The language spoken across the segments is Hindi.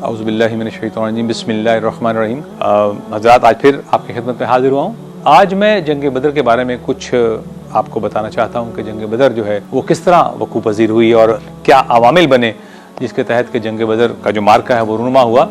औज़ुबिल्लाहि मिनश्शैतानिर्रजीम बिस्मिल्लाहिर्रहमानिर्रहीम। हज़रात, आज फिर आपकी खिदमत में हाजिर हुआ हूँ। आज मैं जंग बदर के बारे में कुछ आपको बताना चाहता हूँ कि जंग बदर जो है वो किस तरह वक़ूअ पज़ीर हुई और क्या अवामिल बने जिसके तहत कि जंग बदर का जो मार्का है वो रूनुमा हुआ।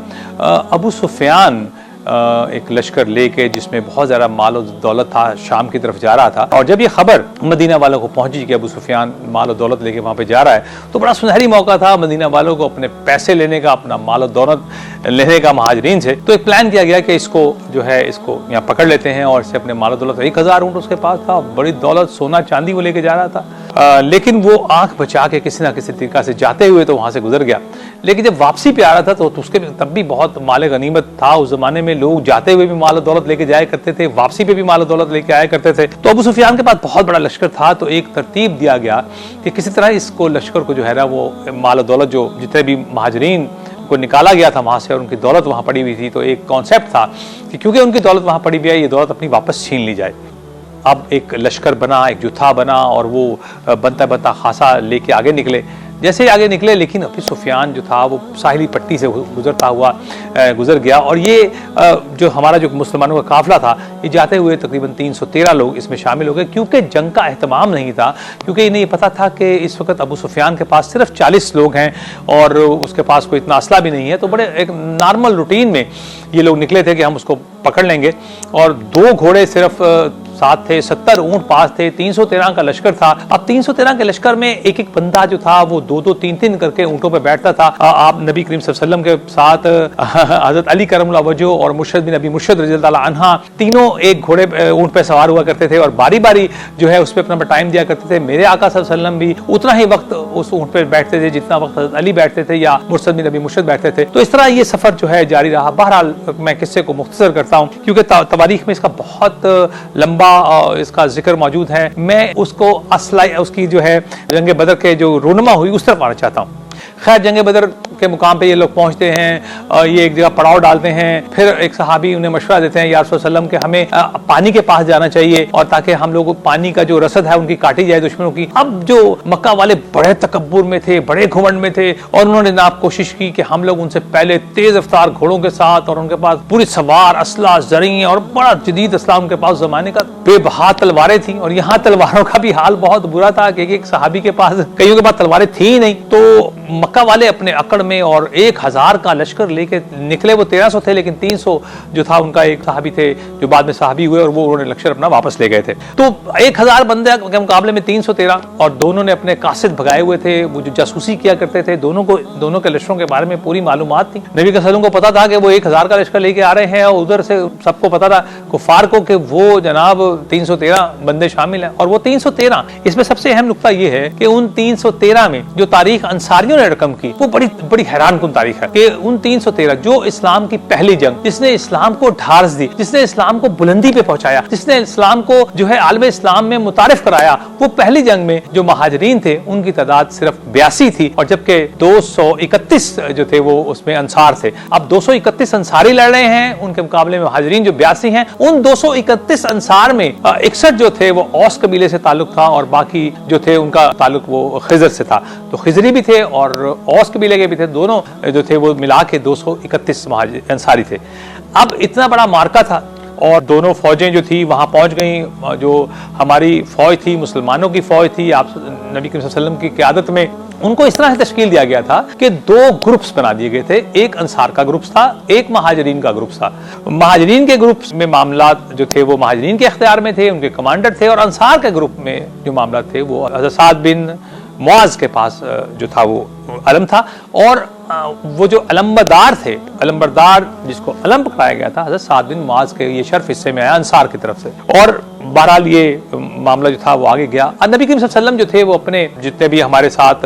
अबू सुफियान एक लश्कर लेके जिसमें बहुत ज़्यादा माल और दौलत था शाम की तरफ जा रहा था, और जब ये खबर मदीना वालों को पहुंची कि अबू सुफियान माल और दौलत लेके वहाँ पे जा रहा है, तो बड़ा सुनहरी मौका था मदीना वालों को अपने पैसे लेने का, अपना माल और दौलत लेने का महाजरीन से। तो एक प्लान किया गया कि इसको जो है इसको यहाँ पकड़ लेते हैं और इससे अपने माल और दौलत, 1000 ऊँट उसके पास था, बड़ी दौलत सोना चांदी वो लेके जा रहा था। लेकिन वो आंख बचा के किसी ना किसी तरीका से जाते हुए तो वहाँ से गुजर गया। लेकिन जब वापसी पे आ रहा था तो उसके तब भी बहुत माल गनीमत था। उस जमाने में लोग जाते हुए भी माल और दौलत लेके जाया करते थे, वापसी पे भी माल और दौलत लेके आया करते थे। तो अबू सुफियान के पास बहुत बड़ा लश्कर था, तो एक तरतीब दिया गया कि किसी तरह इसको लश्कर को जो है ना वो माल और दौलत जो जितने भी महाजरीन को निकाला गया था वहाँ से और उनकी दौलत वहाँ पड़ी हुई थी, तो एक कॉन्सेप्ट था कि क्योंकि उनकी दौलत वहाँ पड़ी हुई है, ये दौलत अपनी वापस छीन ली जाए। अब एक लश्कर बना, एक जुत्था बना और वो बनता बनता खासा लेके आगे निकले। जैसे ही आगे निकले, लेकिन अबू सुफियान जो था वो साहिली पट्टी से गुजरता हुआ गुजर गया, और ये जो हमारा जो मुसलमानों का काफिला था, ये जाते हुए तकरीबन 313 लोग इसमें शामिल हो गए। क्योंकि जंग का एहतमाम नहीं था, क्योंकि इन्हें ये पता था कि इस वक्त अबू सुफियान के पास सिर्फ 40 लोग हैं और उसके पास कोई इतना असला भी नहीं है, तो बड़े एक नॉर्मल रूटीन में ये लोग निकले थे कि हम उसको पकड़ लेंगे। और 2 घोड़े सिर्फ साथ थे, 70 ऊंट पास थे, 313 का लश्कर था। अब 313 के लश्कर में एक एक बंदा जो था वो 2-2, 3-3 करके ऊंटों पे बैठता था। आप नबी करीम सल्लल्लाहु अलैहि वसल्लम के साथ हजरत अली करमुल्लाह वजह और मुर्शद बिन अबी मुर्शद रज़ियल्लाहु ताला अन्हा तीनों एक घोड़े ऊंट पे सवार हुआ करते थे और बारी बारी जो है उस पर अपना टाइम दिया करते थे। मेरे आका सल्लल्लाहु अलैहि वसल्लम भी उतना ही वक्त उस ऊंट पे बैठते थे जितना वक्त हजरत अली बैठते थे या मुर्शद बिन अबी मुर्शद बैठते थे। तो इस तरह ये सफर जो है जारी रहा। बहरहाल मैं किस्से को मुख्तसर करता हूँ क्योंकि तवारीख में इसका बहुत लंबा इसका जिक्र मौजूद है। मैं उसको उसकी जो है जंग बदर के जो रूनुमा हुई उस तरफ आना चाहता हूँ। खैर, जंग बदर के मुकाम पे ये लोग पहुंचते हैं, ये एक जगह पड़ाव डालते हैं। फिर एक सहाबी उन्हें मशवरा देते हैं, या रसूल सल्लम के हमें पानी के पास जाना चाहिए और ताकि हम लोग पानी का जो रसद है उनकी काटी जाए दुश्मनों की। अब जो मक्का वाले बड़े तकब्बुर में थे, बड़े घुमंड में थे, और उन्होंने जनाब कोशिश की कि हम लोग उनसे पहले तेज रफ्तार घोड़ों के साथ, और उनके पास पूरी सवार असला जरी और बड़ा जदीद असला उनके पास जमाने का बेबहा तलवारें थी। और यहाँ तलवारों का भी हाल बहुत बुरा था कि एक सहाबी के पास, कईयों के पास तलवारें थी ही नहीं। तो मक्का वाले अपने अकड़ में और 1000 का लश्कर लेके निकले। वो 1300 थे, लेकिन 300 जो था उनका एक सहाबी थे जो बाद में सहाबी हुए और वो उन्होंने लश्कर अपना वापस ले गए थे। तो 1000 बंदे के मुकाबले में 313, और दोनों ने अपने कासिद भगाए हुए थे, वो जो जासूसी किया करते थे। दोनों के लश्करों के बारे में पूरी मालूमात थी। नबी के सल्लम को पता था कि वो 1000 का लश्कर लेके आ रहे हैं, और उधर से सबको पता था कुफार को कि वो जनाब 313 बंदे शामिल हैं। और वो 313, इसमें सबसे अहम नुकता ये है कि उन 313 में जो तारीख अंसारियों ने रकम की वो बड़ी हैरानकुन तारीख है कि उन 313 जो इस्लाम की पहली जंग, जिसने इस्लाम को ढार्स दी, जिसने इस्लाम को बुलंदी पे पहुंचाया, जिसने इस्लाम को जो है आलम इस्लाम में मुतारिफ कराया, वो पहली जंग में जो महाजरीन थे उनकी तादाद सिर्फ 82 थी, और जबकि 231 जो थे वो उसमें अंसार थे। अब 231 अंसारी लड़ रहे हैं, उनके मुकाबले में महाजरीन जो 82 हैं। उन 231 अंसार में 61 जो थे वो औस कबीले से ताल्लुक था, और बाकी जो थे उनका ताल्लुक वो खिजर से था। तो खिजरी भी थे और औस कबीले के भी थे, दोनों जो थे वो मिला के 231 अंसारी थे। अब इतना बड़ा मार्का था और दोनों फौजें जो थी वहां पहुंच गई। जो हमारी फौज थी, मुसलमानों की फौज थी, आप नबी करीम सल्लल्लाहु अलैहि वसल्लम की क़यादत में उनको इस तरह से तश्कील दिया गया था कि 2 ग्रुप्स बना दिए गए थे। एक अंसार का ग्रुप था, एक महाजरीन का ग्रुप था। महाजरीन के ग्रुप में मामला जो थे वो महाजरीन के इख्तियार में थे, उनके कमांडर थे, और अंसार के ग्रुप में जो मामला थे वो हज़रत साद बिन मुआज के पास जो था वो अलम था। और वो जो अलम्बरदार थे, अलम्बरदार जिसको अलम पकड़ाया गया था, हज़रत साद बिन मुआज के ये शर्फ हिस्से में आया अंसार की तरफ से। और बहरहाल ये मामला जो था वो आगे गया। नबी करीम सल्लल्लाहु अलैहि वसल्लम जो थे वो अपने जितने भी हमारे साथ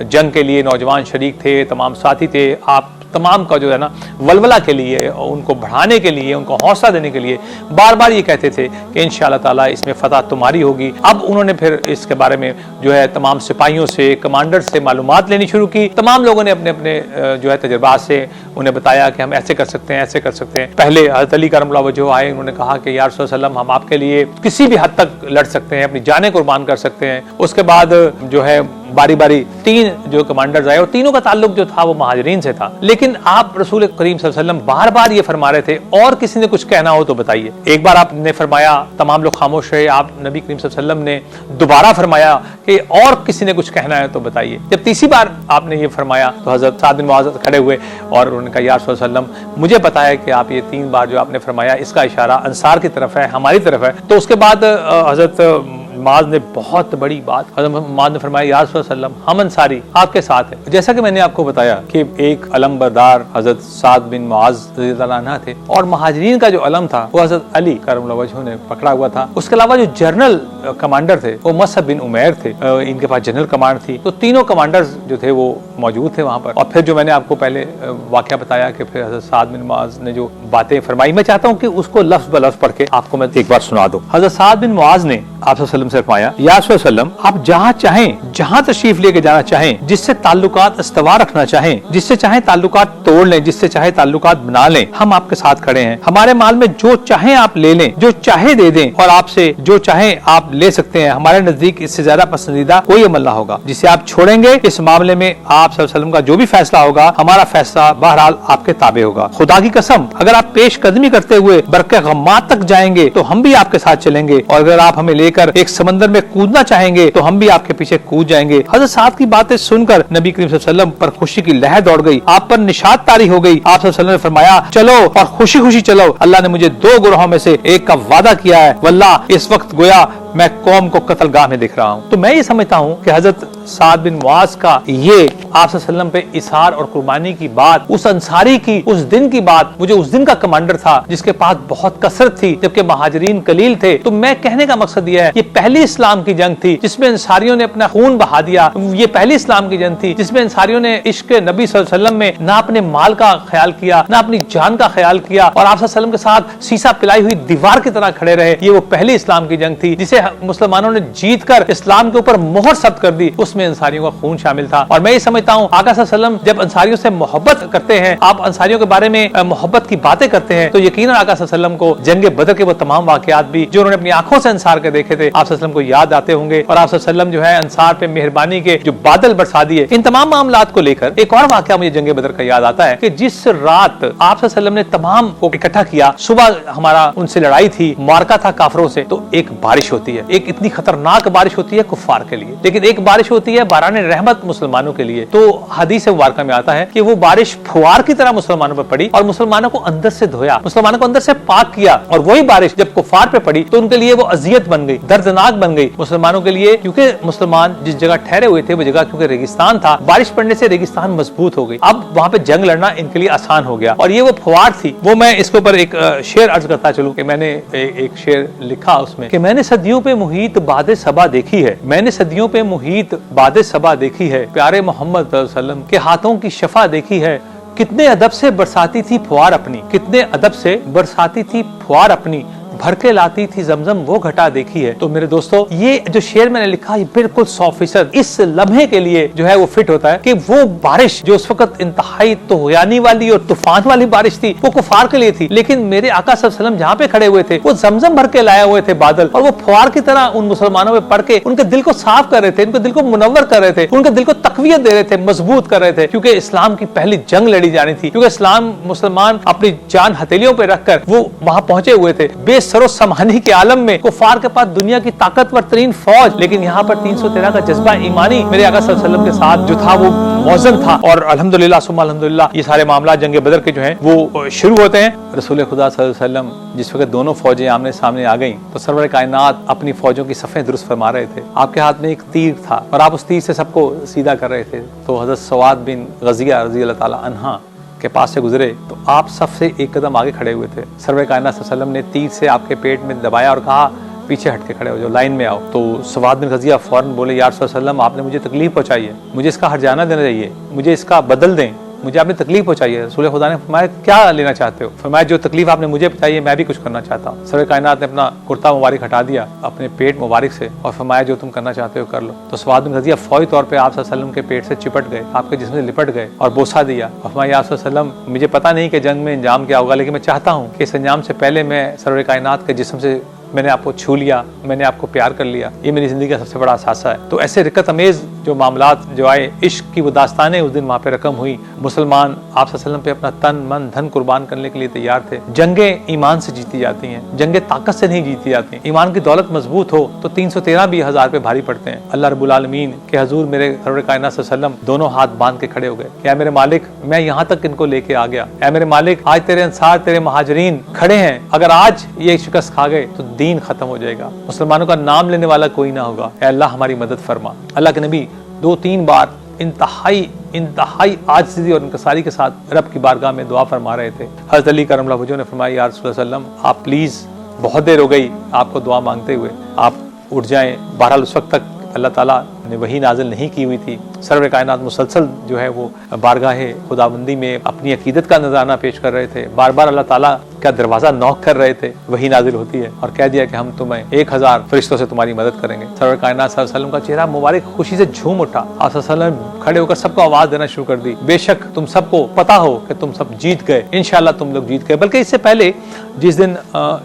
जंग के लिए नौजवान शरीक थे, तमाम साथी थे, आप तमाम का जो है ना वलवला के लिए, उनको बढ़ाने के लिए, उनको हौसला देने के लिए बार बार ये कहते थे कि इंशाअल्लाह ताला इसमें फतह तुम्हारी होगी। अब उन्होंने फिर इसके बारे में जो है तमाम सिपाहियों से, कमांडर से मालूमात लेनी शुरू की। तमाम लोगों ने अपने अपने जो है तजुर्बात से उन्हें बताया कि हम ऐसे कर सकते हैं, ऐसे कर सकते हैं। पहले हज़रत अली करमुल्लाह वजहू आए, उन्होंने कहा कि या रसूल सल्लम हम आपके लिए किसी भी हद तक लड़ सकते हैं, अपनी जानें कुर्बान कर सकते हैं। उसके बाद जो है बारी बारी 3 जो कमांडर्स आए और तीनों का ताल्लुक जो था वो महाजरीन से था। लेकिन आप रसूल करीम सल्लल्लाहु अलैहि वसल्लम बार बार ये फरमा रहे थे और किसी ने कुछ कहना हो तो बताइए। एक बार आपने फरमाया, तमाम लोग खामोश रहे, आप नबी करीम सल्लल्लाहु अलैहि वसल्लम ने दोबारा फरमाया कि और किसी ने कुछ कहना है तो बताइए। जब तीसरी बार आपने ये फरमाया तो हजरत साद बिन मुआज़ खड़े हुए और उन्होंने कहा या रसूल सल्लम मुझे पता है कि आप ये 3 बार जो आपने फरमाया इसका इशारा अंसार की तरफ है, हमारी तरफ है। तो उसके बाद हजरत मुआज़ ने बहुत बड़ी बात, हज़रत मुआज़ ने फरमाया या रसूल सल्लम हम अंसारी आपके साथ हैं। जैसा कि मैंने आपको बताया कि एक अलमबरदार हज़रत साद बिन मुआज़ रज़ियल्लाहु अन्हु थे और महाजरीन का जो अलम था वो हज़रत अली करमुल्लाहु वजहू ने पकड़ा हुआ था। उसके अलावा जो जनरल कमांडर थे वो मुसअब बिन उमैर थे, इनके पास जनरल कमांड थी। तो तीनों कमांडर्स जो थे वो मौजूद थे वहाँ पर। और फिर जो मैंने आपको पहले वाक़या बताया कि फिर हज़रत साद बिन मुआज़ ने जो बातें फरमाई, मैं चाहता हूँ कि उसको लफ्ज़ ब लफ्ज़ पढ़ के आपको मैं एक बार सुना दूं। हज़रत साद बिन मुआज़ ने आप से फरमाया या रसूल सल्लम आप जहाँ चाहें, जहाँ तशरीफ लेके जाना चाहें, जिससे ताल्लुकात इस्तवार रखना चाहें, जिससे चाहे ताल्लुकात तोड़ लें, जिससे चाहे ताल्लुकात बना लें, हम आपके साथ खड़े हैं। हमारे माल में जो चाहे आप ले लें, जो चाहे दे दें और आपसे जो चाहे आप ले सकते हैं। हमारे नजदीक इससे ज्यादा पसंदीदा कोई अमल ना होगा। जिसे आप छोड़ेंगे इस मामले में आप सल्लल्लाहु अलैहि वसल्लम का जो भी फैसला होगा, हमारा फैसला बहरहाल आपके ताबे होगा। खुदा की कसम अगर आप पेश कदमी करते हुए बरक़े गम्मात तक जाएंगे तो हम भी आपके साथ चलेंगे, और अगर आप हमें लेकर एक समंदर में कूदना चाहेंगे तो हम भी आपके पीछे कूद जाएंगे। हज़रत साद की बातें सुनकर नबी करीम सल्लल्लाहु अलैहि वसल्लम पर खुशी की लहर दौड़ गई, आप पर निशात तारी हो गई। आप सल्लल्लाहु अलैहि वसल्लम ने फरमाया चलो और खुशी खुशी चलो, अल्लाह ने मुझे 2 गुरोहों में से एक का वादा किया है। वल्लाह इस वक्त गोया मैं कौम को कत्लगाह में दिख रहा हूँ। तो मैं ये समझता हूँ कि हजरत साद बिन मुआज़ का ये आप सल्लम पे इसार और कुर्बानी की बात, उस अंसारी की, उस दिन की बात, वो जो उस दिन का कमांडर था जिसके पास बहुत कसरत थी जबकि महाजरीन कलील थे। तो मैं कहने का मकसद यह है ये पहली इस्लाम की जंग थी जिसमें अंसारियों ने अपना खून बहा दिया। ये पहली इस्लाम की जंग थी जिसमें अंसारियों ने इश्क नबी सल्लल्लाहु अलैहि वसल्लम में ना अपने माल का ख्याल किया, ना अपनी जान का ख्याल किया, और आप सल्लम के साथ सीसा पिलाई हुई दीवार की तरह खड़े रहे। ये वो पहली इस्लाम की जंग थी जिसे मुसलमानों ने जीत कर इस्लाम के ऊपर मोहर सख्त कर दी। उसमें अंसारियों का खून शामिल था। और मैं ये समझता हूँ आका सल्लम जब अंसारियों से मोहब्बत करते हैं, आप अंसारियों के बारे में मोहब्बत की बातें करते हैं, तो यकीनन आका सल्लम को जंग बदर के वो तमाम वाकयात भी जो उन्होंने अपनी आंखों से अंसार के देखे थे आप सल्लम को याद आते होंगे। और आप सल्लम जो है अंसार पे मेहरबानी के जो बादल बरसा दिए। इन तमाम मामलात को लेकर एक और वाकया मुझे जंग बदर का याद आता है कि जिस रात आप सल्लम ने तमाम को इकट्ठा किया, सुबह हमारा उनसे लड़ाई थी, मार्का था काफरों से, तो एक बारिश होती है, एक इतनी खतरनाक बारिश होती है कुफार के लिए, लेकिन एक बारिश होती है बाराने रहमत मुसलमानों के लिए। तो हदीस मुबारका में आता है कि वो बारिश फुआर की तरह मुसलमानों पर पड़ी और मुसलमानों को अंदर से धोया, मुसलमानों को अंदर से पाक किया। और वही बारिश जब कुफार पे पड़ी तो उनके लिए वो अजियत बन गई, दर्दनाक बन गई मुसलमानों के लिए, क्योंकि मुसलमान जिस जगह ठहरे हुए थे वो जगह क्योंकि रेगिस्तान था, बारिश पड़ने से रेगिस्तान मजबूत हो गई। अब वहां पे जंग लड़ना इनके लिए आसान हो गया। और ये वो फुआर थी। वो मैं इसके ऊपर एक शेर अर्ज करता चलूं कि मैंने एक शेर लिखा उसमें कि मैंने सदियों पे मुहीत बादे सबा देखी है, मैंने सदियों पे मुहीत बादे सबा देखी है, प्यारे मोहम्मद सल्लम के हाथों की शफा देखी है। कितने अदब से बरसाती थी फुआर अपनी, कितने अदब से बरसाती थी फुआर अपनी, भर के लाती थी जमजम वो घटा देखी है। तो मेरे दोस्तों ये जो शेर मैंने लिखा ये बिल्कुल 100% इस लम्हे के लिए जो है वो फिट होता है कि वो बारिश जो उस वक्त इंतहाई तूफ़ानी वाली और तूफान वाली बारिश थी वो कुफार के लिए थी, लेकिन मेरे आका सल्लल्लाहु अलैहि वसल्लम जहाँ पे खड़े हुए थे वो जमजम भर के लाए हुए थे बादल, और वो फुआर की तरह उन मुसलमानों पे पड़ के उनके दिल को साफ कर रहे थे, उनके दिल को मुनव्वर कर रहे थे, उनके दिल को तकवीयत दे रहे थे, मजबूत कर रहे थे, क्योंकि इस्लाम की पहली जंग लड़ी जानी थी, क्योंकि इस्लाम मुसलमान अपनी जान हथेलियों पे रखकर वो वहां पहुंचे हुए थे बेसरो समानी के आलम में। कुफार के पास दुनिया की ताकतवर तरीन फौज, लेकिन यहाँ पर 313 का जज्बा ईमानी मेरे आका सल्लल्लाहु अलैहि वसल्लम के साथ जो था वो मौजन था। और अल्हम्दुलिल्लाह सुम्मा अल्हम्दुलिल्लाह ये सारे मामला जंग बदर के जो हैं वो शुरू होते हैं। रसूल खुदा सल्लल्लाहु अलैहि वसल्लम जिस वक्त दोनों फौजें आमने सामने आ गई तो सरवर कायनात अपनी फौजों की सफ़ें दुरुस्त फरमा रहे थे। आपके हाथ में एक तीर था और आप उस तीर से सबको सीधा कर रहे थे। तो हज़रत सवाद बिन गज़िया रज़ी अल्लाह ताला अन्हा के पास से गुजरे तो आप सबसे एक कदम आगे खड़े हुए थे। सरवर कायनात सल्लल्लाहु अलैहि वसल्लम ने तीर से आपके पेट में दबाया और कहा पीछे हट के खड़े हो जाओ, लाइन में आओ। तो सवाद बिन गज़िया फौरन बोले या रसूल सल्लम आपने मुझे तकलीफ पहुंचाई है, मुझे इसका हर्जाना देना चाहिए, मुझे इसका बदल दें, मुझे आपने तकलीफ पहुंचाई है। रसूल खुदा ने फरमाया क्या लेना चाहते हो? फरमाया जो तकलीफ आपने मुझे पहुंचाई है मैं भी कुछ करना चाहता हूँ। सरवर कायनात ने अपना कुर्ता मुबारक हटा दिया अपने पेट मुबारक से और फरमाया जो तुम करना चाहते हो कर लो। तो सवाद बिन रज़िया फौरी तौर पर आप सल्लल्लाहु अलैहि वसल्लम के पेट से चिपट गए, आपके जिस्म से लिपट गए और बोसा दिया। और फरमाया आप सल्लल्लाहु अलैहि वसल्लम मुझे पता नहीं कि जंग में इंजाम क्या होगा, लेकिन मैं चाहता हूँ कि इस अंजाम से पहले मैं सरवर कायनात के जिस्म से मैंने आपको छू लिया, मैंने आपको प्यार कर लिया, ये मेरी ज़िंदगी का सबसे बड़ा असासा है। तो ऐसे रिकत अमेज़ जो मामलात जो आए, इश्क की वो दास्तानें उस दिन वहाँ पे रकम हुई। मुसलमान आप सल्लल्लाहु अलैहि वसल्लम पे अपना तन मन धन कुर्बान करने के लिए तैयार थे। जंगें ईमान से जीती जाती हैं, जंगें ताकत से नहीं जीती जाती। ईमान की दौलत मजबूत हो तो 313 भी 1000 पे भारी पड़ते हैं। अल्लाह रब्बुल आलमीन के हजूर मेरे सरवर कायनात सल्लल्लाहु अलैहि वसल्लम दोनों हाथ बांध के खड़े हो गए। क्या मेरे मालिक, मैं यहाँ तक इनको लेके आ गया। ऐ मेरे मालिक, आज तेरे अंसार तेरे महाजरीन खड़े हैं, अगर आज ये शिकस्त खा गए तो दीन खत्म हो जाएगा, मुसलमानों का नाम लेने वाला कोई ना होगा। ऐ अल्लाह हमारी मदद फरमा। अल्लाह के नबी 2-3 बार इंतहाई आजिज़ी और इंकसारी के साथ रब की बारगाह में दुआ फरमा रहे थे। हज़रत अली करमल्लाहु वजहू ने फरमाया या रसूल सल्लम आप प्लीज़, बहुत देर हो गई आपको दुआ मांगते हुए, आप उठ जाएं। बहरहाल उस वक्त तक अल्लाह ताला ने वही नाजिल नहीं की हुई थी। सरवर कायनात मुसलसल जो है वो बारगाहे खुदाबंदी में अपनी अकीदत का नजराना पेश कर रहे थे। बार बार अल्लाह ताला का दरवाजा नॉक कर रहे थे, वही नाजिल होती है और कह दिया कि हम तुम्हें 1000 फरिश्तों से तुम्हारी मदद करेंगे। सरवर कायनात सल्लल्लाहु अलैहि वसल्लम का चेहरा मुबारक खुशी से झूम उठा। आप सल्लल्लाहु अलैहि वसल्लम खड़े होकर सबको आवाज देना शुरू कर दी, बेशक तुम सबको पता हो कि तुम सब जीत गए, इंशाअल्लाह तुम लोग जीत गए। बल्कि इससे पहले जिस दिन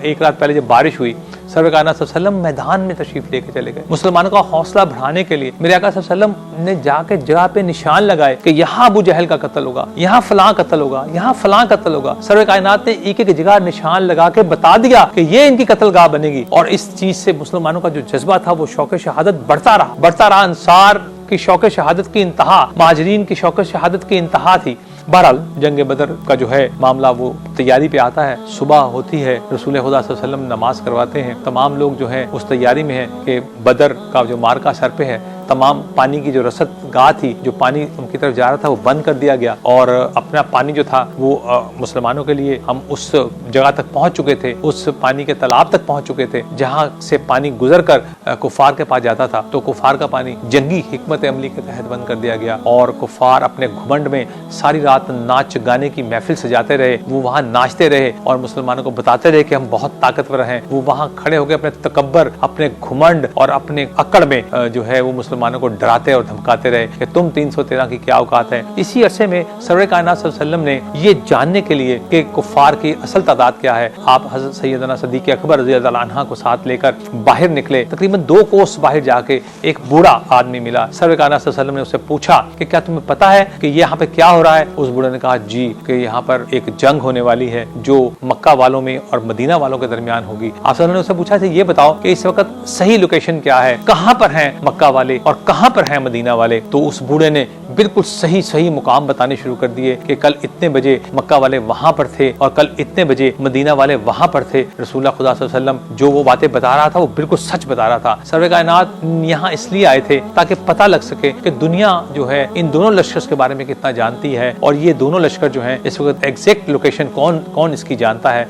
एक रात पहले जब बारिश हुई, सरवर कायनात सल्लल्लाहु अलैहि वसल्लम मैदान में तशरीफ लेके चले गए। मुसलमानों का हौसला बढ़ाने के लिए मेरे आका सल्लल्लाहु अलैहि वसल्लम ने जाके जगह पे निशान लगाए कि यहाँ अबू जहल का कत्ल होगा, यहाँ फलां कत्ल होगा, यहाँ फलां कत्ल होगा। सरवर कायनात ने एक एक जगह निशान लगा के बता दिया कि ये इनकी कत्लगाह बनेगी। और इस चीज से मुसलमानों का जो जज्बा था वो शौक़ शहादत बढ़ता रहा। अंसार की शौक़ शहादत की इंतहा, महाजरीन की शौक़ शहादत की इंतहा थी। बहरहाल जंग बदर का जो है मामला वो तैयारी पे आता है। सुबह होती है, रसूल खुदा सल्लल्लाहु अलैहि वसल्लम नमाज करवाते हैं। तमाम लोग जो है उस तैयारी में है कि बदर का जो मार्का सर पे है, तमाम पानी की जो रसद गाह थी, जो पानी उनकी तरफ जा रहा था वो बंद कर दिया गया और अपना पानी जो था वो मुसलमानों के लिए हम उस जगह तक पहुंच चुके थे, उस पानी के तालाब तक पहुंच चुके थे जहां से पानी गुजर कर कुफार के पास जाता था। तो कुफार का पानी जंगी हिकमत अमली के तहत बंद कर दिया गया और कुफार अपने घुमंड में सारी रात नाच गाने की महफिल सजाते रहे। वो वहां नाचते रहे और मुसलमानों को बताते रहे कि हम बहुत ताकतवर हैं। वो वहां खड़े होकर अपने तकब्बर, अपने घुमंड और अपने अकड़ में जो है वो मुसलमानों को डराते और धमकाते रहे कि तुम 313 की क्या औकात है। इसी अरसे में सरवर कायनात सल्लल्लाहु अलैहि वसल्लम ने ये जानने के लिए कि कुफार की असल तादाद क्या है, आप हज़रत सैयदना सिद्दीक़ अकबर रज़ियल्लाहु अन्हु को साथ लेकर बाहर निकले। तकरीबन 2 कोस बाहर जाके एक बूढ़ा आदमी मिला। सरवर कायनात सल्लल्लाहु अलैहि वसल्लम ने उससे पूछा कि क्या तुम्हें पता है कि यहाँ पे क्या हो रहा है? उस बूढ़े ने कहा जी, कि यहाँ पर एक जंग होने वाली है जो मक्का वालों में और मदीना वालों के दरमियान होगी। आप सल्लल्लाहु अलैहि वसल्लम ने उससे पूछा ये बताओ कि इस वक्त सही लोकेशन क्या है, कहाँ पर है मक्का वाले और कहाँ पर है मदीना वाले? तो उस बूढ़े ने बिल्कुल सही मुकाम बताने शुरू कर दिए कि कल इतने बजे मक्का वाले वहां पर थे और कल इतने बजे मदीना वाले वहां पर थे। रसूलुल्लाह खुदा सल्लल्लाहु अलैहि वसल्लम जो वो बातें बता रहा था वो बिल्कुल सच बता रहा था। सरवर कायनात यहाँ इसलिए आए थे ताकि पता लग सके कि दुनिया जो है इन दोनों लश्कर के बारे में कितना जानती है और ये दोनों लश्कर जो है इस वक्त एग्जैक्ट लोकेशन कौन इसकी जानता है।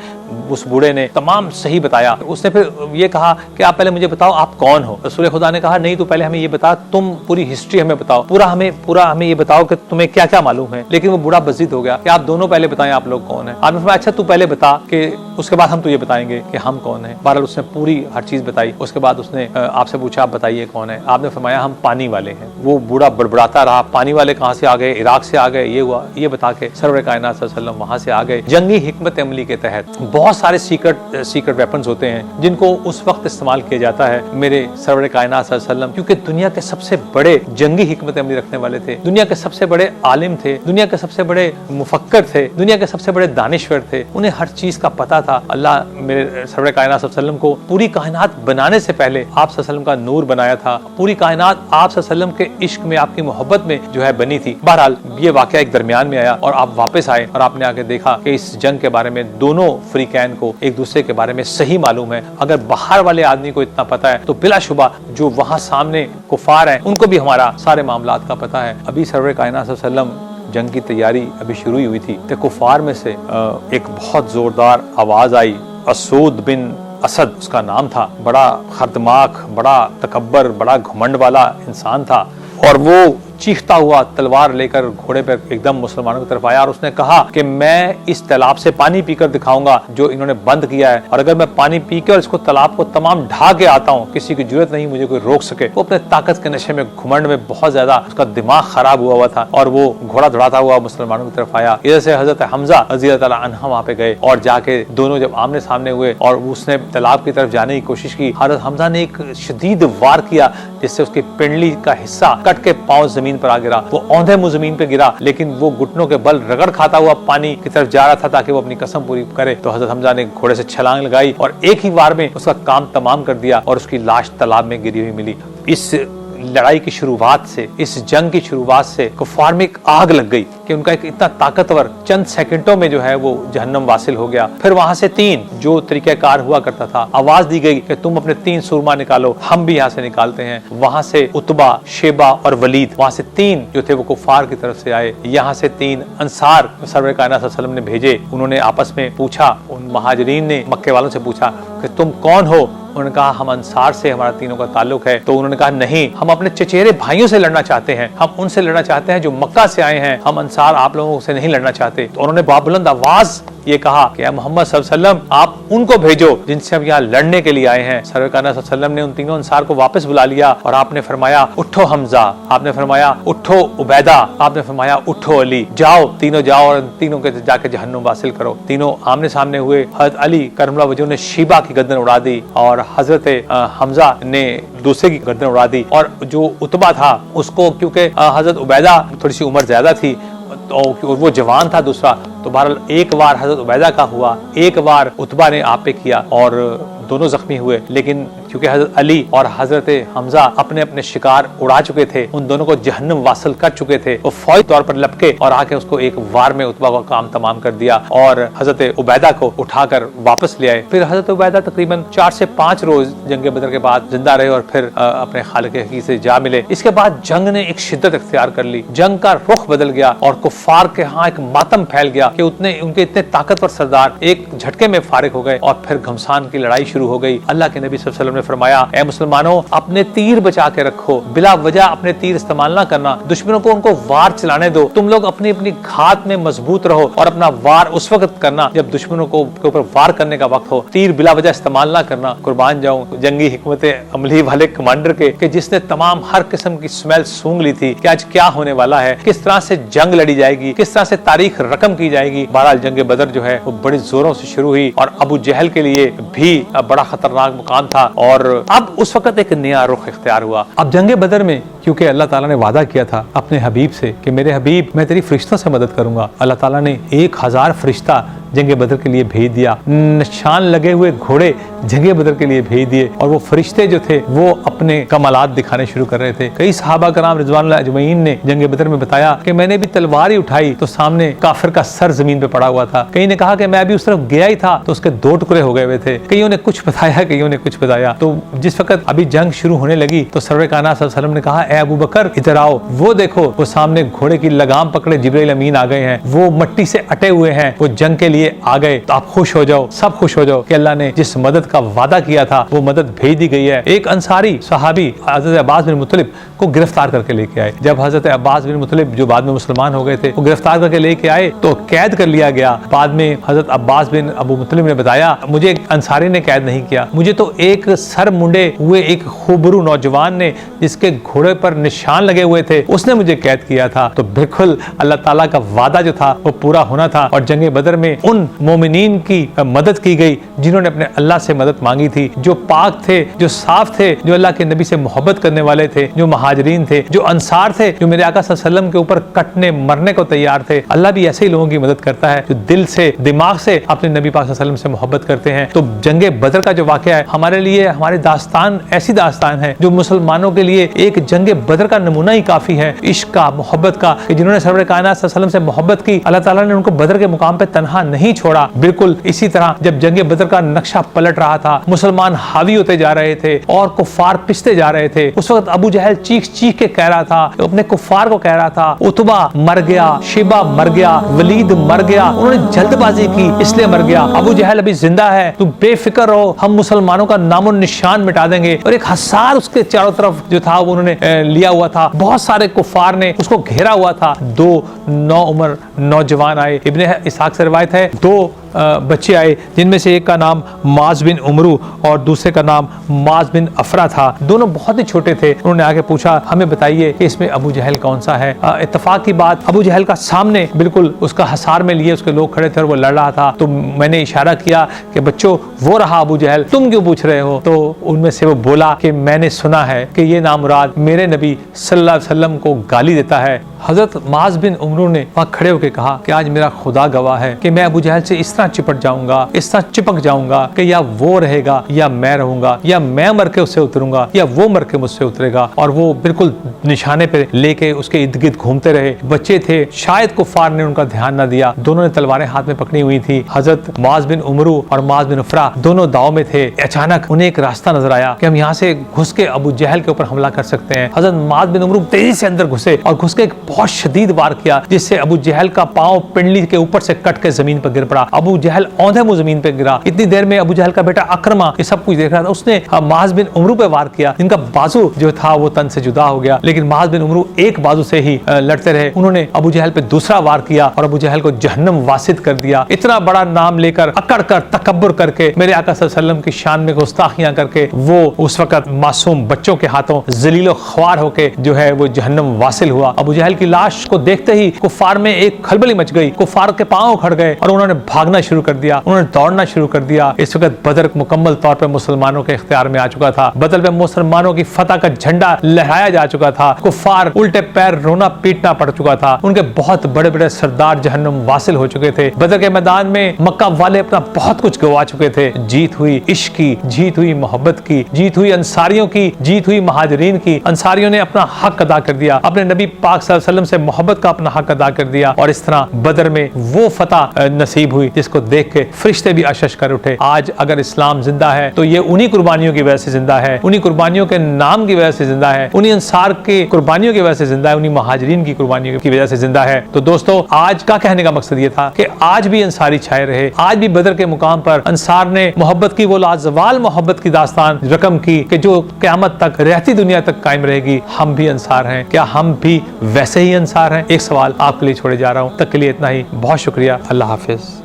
उस बूढ़े ने तमाम सही बताया। उसने फिर ये कहा कि आप पहले मुझे बताओ आप कौन हो? रसूल खुदा ने कहा नहीं, तो पहले हमें ये बता, तुम पूरी हिस्ट्री हमें बताओ, पूरा हमें ये बताओ कि तुम्हें क्या क्या मालूम है। लेकिन वो बूढ़ा बज़िद हो गया कि आप दोनों पहले बताएं आप लोग कौन है। आपने फरमाया अच्छा तू पहले बता कि उसके बाद हम तुझे बताएंगे कि हम कौन है। बहरहाल उसने पूरी हर चीज बताई। उसके बाद उसने आपसे पूछा आप बताइए कौन है। आपने फरमाया हम पानी वाले हैं। वो बूढ़ा बड़बड़ाता रहा, पानी वाले कहाँ से आ गए? इराक से आ गए, ये हुआ, ये बता के सरवर कायनात सल्लल्लाहु अलैहि वसल्लम वहां से आ गए। जंगी हिकमत अमली के तहत बहुत सारे सीक्रेट वेपन्स होते हैं जिनको उस वक्त इस्तेमाल किया जाता है मेरे सरवर कायनात सल्लल्लाहु अलैहि वसल्लम, क्योंकि दुनिया के सबसे बड़े जंगी हिकमत अमली रखने वाले थे, दुनिया के सबसे बड़े आलिम थे, दुनिया के सबसे बड़े मुफक्कर थे, दुनिया के सबसे बड़े दानिश्वर थे। उन्हें हर चीज का पता था। अल्लाह मेरे सरवर कायनात सल्लल्लाहु अलैहि वसल्लम को पूरी कायनात बनाने से पहले आप सल्लल्लाहु अलैहि वसल्लम का नूर बनाया था। पूरी कायनात आप सल्लल्लाहु अलैहि वसल्लम के इश्क में, आपकी मोहब्बत में जो है बनी थी। बहरहाल ये वाकया एक दरमियान में आया और आप वापस आए और आपने आके देखा कि इस जंग के बारे में दोनों फ्रीकैन को एक दूसरे के बारे में सही मालूम है। अगर बाहर वाले आदमी को इतना पता है तो बिलाशुबा जो वहां सामने कुफार हैं उनको भी हमारा सारे मामलात का पता है। अभी सरवर कायनात सल्लल्लाहु अलैहि वसल्लम जंग की तैयारी अभी शुरू ही हुई थी तो कुफार में से एक बहुत जोरदार आवाज आई। असूद बिन असद उसका नाम था। बड़ा खरदमाक, बड़ा तकब्बर, बड़ा घमंड वाला इंसान था और वो चीखता हुआ तलवार लेकर घोड़े पर एकदम मुसलमानों की तरफ आया और उसने कहा कि मैं इस तालाब से पानी पीकर दिखाऊंगा जो इन्होंने बंद किया है, और अगर मैं पानी पी के और इसको तालाब को तमाम ढा के आता हूँ, किसी की जरूरत नहीं मुझे कोई रोक सके। वो अपने ताकत के नशे में, घुमंड में बहुत ज्यादा उसका दिमाग खराब हुआ था और वो घोड़ा दौड़ाता हुआ मुसलमानों की तरफ आया। इधर से हजरत हमजा रज़ी अल्लाह ताला अन्हा वहां पे गए और जाके दोनों जब आमने सामने हुए और उसने तालाब की तरफ जाने की कोशिश की, हजरत हमजा ने एक शदीद वार किया जिससे उसकी पिंडली का हिस्सा कट के पांव जमीन पर आ गिरा। वो औंधे मुंह जमीन पे गिरा, लेकिन वो घुटनों के बल रगड़ खाता हुआ पानी की तरफ जा रहा था ताकि वो अपनी कसम पूरी करे। तो हजरत हमजा ने घोड़े से छलांग लगाई और एक ही वार में उसका काम तमाम कर दिया और उसकी लाश तालाब में गिरी हुई मिली। इस लड़ाई की शुरुआत से, इस जंग की शुरुआत से कुफार में एक आग लग गई कि उनका एक इतना ताकतवर चंद सेकंडों में जो है वो जहन्नम वासिल हो गया। फिर वहां से 3 जो तरीकाकार हुआ करता था, आवाज दी गई कि तुम अपने 3 सुरमा निकालो, हम भी यहाँ से निकालते हैं। वहां से उतबा, शेबा और वलीद, वहां से 3 जो थे वो कुफार की तरफ से आए। यहाँ से 3 अंसार सरवर कायनात सल्लल्लाहु अलैहि वसल्लम ने भेजे। उन्होंने आपस में पूछा, उन महाजरीन ने मक्के वालों से पूछा कि तुम कौन हो? उन्होंने कहा हम अंसार से हमारा तीनों का ताल्लुक है। तो उन्होंने कहा नहीं, हम अपने चचेरे भाइयों से लड़ना चाहते हैं, हम उनसे लड़ना चाहते हैं जो मक्का से आए हैं, हम अंसार आप लोगों से नहीं लड़ना चाहते। तो उन्होंने बाबुलंद आवाज ये कहा कि मोहम्मद सल्लल्लाहु अलैहि वसल्लम आप उनको भेजो जिनसे हम यहाँ लड़ने के लिए आए हैं। सरवर कायनात सल्लल्लाहु अलैहि वसल्लम ने उन तीनों अंसार को वापस बुला लिया और आपने फरमाया उठो हमजा, आपने फरमाया उठो उबैदा, आपने फरमाया उठो अली, जाओ तीनों जाओ और तीनों के जाके जहन्नुम वासिल करो। तीनों आमने सामने हुए। हजरत अली करमला वजह ने शीबा की गर्दन उड़ा दी और हजरत हमजा ने दूसरे की गर्दन उड़ा दी। और जो उतबा था उसको, क्योंकि हजरत उबैदा थोड़ी सी उम्र ज्यादा थी तो वो जवान था दूसरा, तो बहरहाल एक बार हजरत उबैदा का हुआ, एक बार उतबा ने आप पे किया और दोनों जख्मी हुए। लेकिन क्योंकि हजरत अली और हजरत हमजा अपने अपने शिकार उड़ा चुके थे, उन दोनों को जहन्नम वासिल कर चुके थे, वो फौरी तौर पर लपके और आके उसको एक वार में उतबा का काम तमाम कर दिया और हजरत उबैदा को उठाकर वापस ले आए। फिर हजरत उबैदा तकरीबन 4 से 5 रोज जंग बदर के बाद जिंदा रहे और फिर अपने खालिक हकीकी से जा मिले। इसके बाद जंग ने एक शिद्दत इख्तियार कर ली, जंग का रुख बदल गया और कुफार के यहाँ एक मातम फैल गया कि उनके इतने ताकतवर सरदार एक झटके में फारिग हो गए और फिर घमसान की लड़ाई शुरू हो गई। अल्लाह के नबी सल्लल्लाहु अलैहि वसल्लम ने फरमाया, ए मुसलमानों अपने तीर बचा के रखो, बिला वजह अपने तीर इस्तेमाल ना करना, दुश्मनों को उनको वार चलाने दो, तुम लोग अपनी अपनी घात में मजबूत रहो और अपना वार उस वक्त करना जब दुश्मनों को के ऊपर वार करने का वक्त हो, तीर बिला वजह इस्तेमाल ना करना। कुर्बान जाऊं जंगी हिकमत अमली वाले कमांडर के कि जिसने तमाम हर किस्म की स्मेल सूंघ ली थी कि आज क्या होने वाला है, किस तरह से जंग लड़ी जाएगी, किस तरह से तारीख रकम की जाएगी। बहरहाल जंग बदर जो है वो बड़ी जोरों से शुरू हुई और अबू जहल के लिए भी बड़ा खतरनाक मुकाम था और अब उस वक्त एक नया रुख इख्तियार हुआ। अब जंग बदर में क्योंकि अल्लाह ताला ने वादा किया था अपने हबीब से कि मेरे हबीब मैं तेरी फरिश्तों से मदद करूंगा, अल्लाह ताला ने 1000 फरिश्ता जंग बदर के लिए भेज दिया, निशान लगे हुए घोड़े जंग बदर के लिए भेज दिए और वो फरिश्ते जो थे वो अपने कमालात दिखाने शुरू कर रहे थे। कई सहाबा कराम रिज़वानुल्लाह अजमईन ने जंग बदर में बताया कि मैंने भी तलवार ही उठाई तो सामने काफिर का सर जमीन पे पड़ा हुआ था। कई ने कहा कि मैं अभी उस तरफ गया ही था तो उसके 2 टुकड़े हो गए हुए थे। कईयों ने कुछ बताया, कईयों ने कुछ बताया। तो जिस वक्त अभी जंग शुरू होने लगी तो सरवर कायनात सल्लल्लाहु अलैहि वसल्लम ने कहा, ए अबू बकर इधर आओ, वो देखो वो सामने घोड़े की लगाम पकड़े जिब्रील अमीन आ गए हैं, वो मट्टी से अटे हुए हैं, वो जंग के लिए आ गए। तो आप खुश हो जाओ, सब खुश हो जाओ कि अल्लाह ने जिस मदद का वादा किया था वो मदद भेज दी गई है। एक अंसारी सहाबी हजरत अब्बास बिन मुत्तलिब को गिरफ्तार करके लेके आए। जब हजरत अब्बास बिन मुत्तलिब जो बाद में मुसलमान हो गए थे वो गिरफ्तार करके लेके आए तो कैद कर लिया गया। बाद में हजरत अब्बास बिन अबू मुत्तलिब ने बताया, मुझे अंसारी ने कैद नहीं किया, मुझे तो एक सर मुंडे हुए एक खूबरू नौजवान ने जिसके घोड़े पर निशान लगे हुए थे उसने मुझे कैद किया था। तो बिल्कुल अल्लाह ताला का वादा जो था वो पूरा होना था और जंग बदर में उन मोमिनीन की मदद की गई जिन्होंने अपने अल्लाह से मदद मांगी थी, जो पाक थे, जो साफ थे, जो अल्लाह के नबी से मोहब्बत करने वाले थे, जो महाजरीन थे, जो अंसार थे, जो मेरे आका सल्लल्लाहु अलैहि वसल्लम के ऊपर कटने मरने को तैयार थे। अल्लाह भी ऐसे ही लोगों की मदद करता है जो दिल से दिमाग से अपने नबी पाक सल्लल्लाहु अलैहि वसल्लम से मोहब्बत करते हैं। तो जंग बदर का जो वाकया है हमारे लिए, हमारी दास्तान ऐसी दास्तान है जो मुसलमानों के लिए एक जंग बदर का नमूना ही काफी है, इश्क का, मोहब्बत का, कि जिन्होंने सरवर कायनात सल्लल्लाहु अलैहि वसल्लम से मोहब्बत की अल्लाह ताला ने उनको बदर के मुकाम पे तन्हा नहीं छोड़ा। बिल्कुल इसी तरह जब जंग बदर का नक्शा पलट रहा रहा था, मुसलमान हावी होते जा रहे थे और कुफार पिसते जा रहे थे। उस वक्त अबू जहल चीख चीख के कह रहा था, अपने कुफार को कह रहा था, उतबा मर गया, शिबा मर गया, वलीद मर गया, उन्होंने जल्दबाजी की इसलिए मर गया। अबू जहल अभी जिंदा है, तुम बेफिक्र रहो, हम मुसलमानों का नामो निशान मिटा देंगे। और एक हसार उसके चारों तरफ जो था वो उन्होंने लिया हुआ था। बहुत सारे कुफार ने उसको घेरा हुआ था। 2 नौउम्र नौजवान आए। इब्ने इसहाक से रिवायत है 2 बच्चे आए, जिनमें से एक का नाम माज बिन उमरू और दूसरे का नाम माज बिन अफरा था। दोनों बहुत ही छोटे थे। उन्होंने आगे पूछा, हमें बताइए कि इसमें अबू जहल कौन सा है। इत्तेफाक की बात, अबू जहल का सामने बिल्कुल उसका हसार में लिए उसके लोग खड़े थे और वो लड़ रहा था। तो मैंने इशारा किया कि बच्चों वो रहा अबू जहल, तुम क्यों पूछ रहे हो। तो उनमें से वो बोला कि मैंने सुना है कि ये नामुराद मेरे नबी सल्लल्लाहु अलैहि वसल्लम को गाली देता है। हजरत माज बिन उमरू ने वहाँ खड़े होकर कहा कि आज मेरा खुदा गवाह है कि मैं अबू जहल से इस तरह चिपट जाऊंगा, इस तरह चिपक जाऊंगा कि या वो रहेगा या मैं रहूंगा, या मैं मर के उससे उतरूंगा या वो मर के मुझसे उतरेगा। और वो बिल्कुल निशाने पे लेके उसके इर्द गिर्द घूमते रहे। बच्चे थे, शायद कुफार ने उनका ध्यान न दिया। दोनों ने तलवारें हाथ में पकड़ी हुई थी। हजरत माज बिन उमरू और माज बिन अफरा दोनों दाव में थे। अचानक उन्हें एक रास्ता नजर आया कि हम यहाँ से घुस के अबू जहल के ऊपर हमला कर सकते हैं। हजरत माज बिन उमरू तेजी से अंदर घुसे और घुस के बहुत शदीद वार किया, जिससे अबू जहल का पांव पिंडली के ऊपर से कट के जमीन पर गिर पड़ा। अबू जहल औंधे मुंह जमीन पे गिरा। इतनी देर में अबू जहल का बेटा अकरमा ये सब कुछ देख रहा था। उसने माज बिन उमरू पे वार किया, जिनका बाजू जो था वो तन से जुदा हो गया। लेकिन माज बिन उमरू एक बाजू से ही लड़ते रहे। उन्होंने अबू जहल पे दूसरा वार किया और अबू जहल को जहन्नम वासित कर दिया। इतना बड़ा नाम लेकर, अकड़ कर, तकब्बुर करके, मेरे आका सल्लल्लाहु अलैहि वसल्लम की शान में गुस्ताखियां करके वो उस वक्त मासूम बच्चों के हाथों जलीलो ख्वार होके जो है वो जहन्नम वासिल हुआ। अबू जहल की लाश को देखते ही कुफार में एक खलबली मच गई। कुफार के पांव उखड़ गए और उन्होंने भागना शुरू कर दिया, उन्होंने दौड़ना शुरू कर दिया। इस वक्त बदर मुकम्मल तौर पर मुसलमानों के इख्तियार में आ चुका था। बदर में मुसलमानों की फतह का झंडा लहराया जा चुका था। कुफार उल्टे पैर रोना पीटना पड़ चुका था। उनके बहुत बड़े बड़े सरदार जहन्नम वासिल हो चुके थे। बदर के मैदान में मक्का वाले अपना बहुत कुछ गवा चुके थे। जीत हुई इश्क की, जीत हुई मोहब्बत की, जीत हुई अंसारियों की, जीत हुई महाजरीन की। अंसारियों ने अपना हक अदा कर दिया, अपने नबी पाक सल्लल्लाहु अलैहि वसल्लम से मोहब्बत का अपना हक अदा कर दिया। और इस तरह बदर में वो फतह नसीब हुई जिसको देख के फरिश्ते भी अशश कर उठे। आज अगर इस्लाम जिंदा है तो ये उन्हीं कुर्बानियों की वजह से जिंदा है, उन्हीं कुर्बानियों के नाम की वजह से जिंदा है, उन्हीं अंसार के कुर्बानियों की वजह से जिंदा है, उन्हीं महाजरीन की कुर्बानियों की वजह से जिंदा है। तो दोस्तों, आज का कहने का मकसद ये था कि आज भी अंसारी छाए रहे। आज भी बदर के मुकाम पर अंसार ने मोहब्बत की वो लाजवाल मोहब्बत की दास्तान रकम की कि जो क़यामत तक, रहती दुनिया तक कायम रहेगी। हम भी अंसार हैं, क्या हम भी वैसे ही अंसार हैं? एक सवाल आपके लिए छोड़े जा रहा हूँ। तक के लिए इतना ही। बहुत शुक्रिया। अल्लाह हाफिज।